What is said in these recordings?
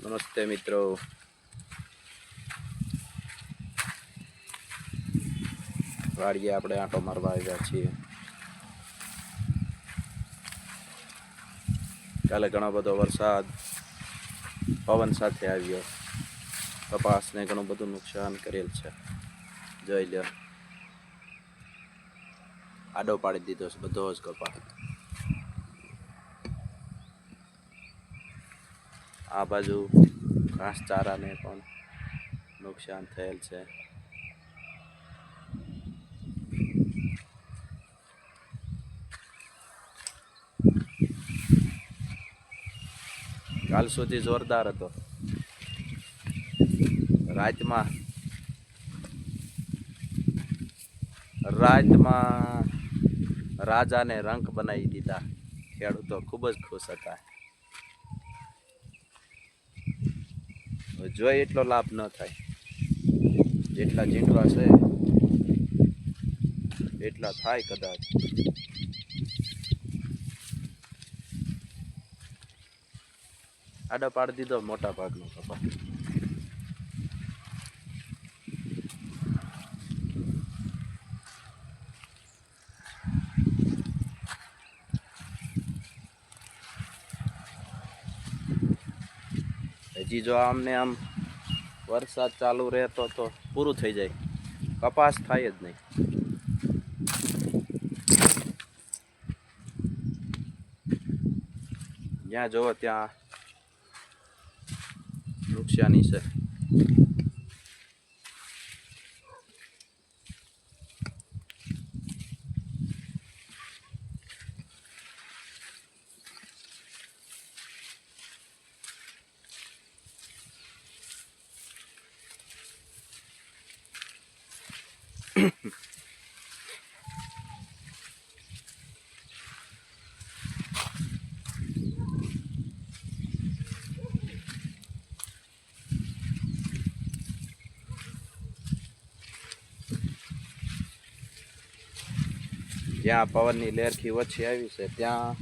નમસ્તે મિત્રો, વાડીએ આપણે આંટો મારવા આવ્યા છીએ. કાલે ઘણો બધો વરસાદ પવન સાથે આવ્યો, કપાસને ઘણું બધું નુકસાન કરેલ છે. જોઈ લો, આડો પાડી દીધો છે બધો જ કપાસ. આ બાજુ ઘાસચારાને પણ નુકસાન થયેલ છે. કાલ સુધી જોરદાર હતો. રાતમાં રાજાને રંક બનાવી દીધા. ખેડૂતો ખૂબ જ ખુશ હતા. જોઈએ એટલો લાભ ન થાય, જેટલા જીંડવા છે એટલા થાય કદાચ. આડો પાડી દીધો મોટા ભાગનો કપાસ. હજી જો આમને આમ વરસાદ ચાલુ રહેતો તો પૂરું થઈ જાય, કપાસ થાય જ નહીં. જ્યાં જોવો ત્યાં નુકસાની છે. જ્યાં પવનની લહેરખી ઓછી આવી છે ત્યાં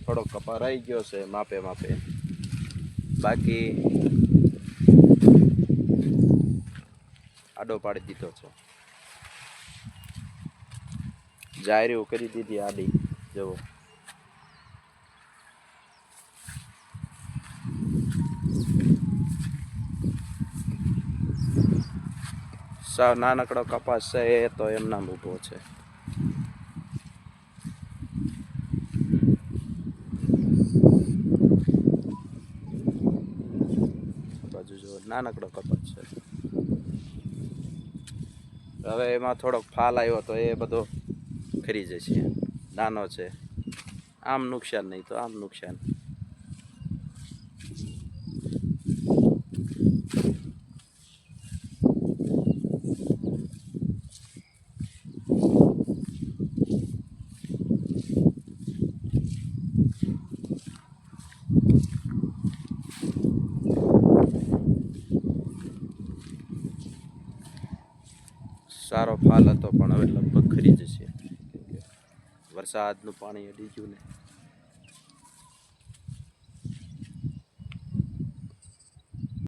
થોડો કપા રહી ગયો છે માપે માપે. બાકી આડો પાડી દીધો છે. જાયરીઓ કરી દીધી આડી. જુઓ, સાવ નાનકડો કપાસ છે એ તો એમના ઊભો છે. બાજુ જો નાનકડો કપાસ છે. હવે એમાં થોડોક ફાલ આવ્યો તો એ બધો ખરી જશે. નાનો છે, આમ નુકસાન નહીં તો આમ નુકસાન. સારો ફાલ હતો પણ હવે લગભગ ખરી જશે. વરસાદનું પાણી અડી ગયું ને.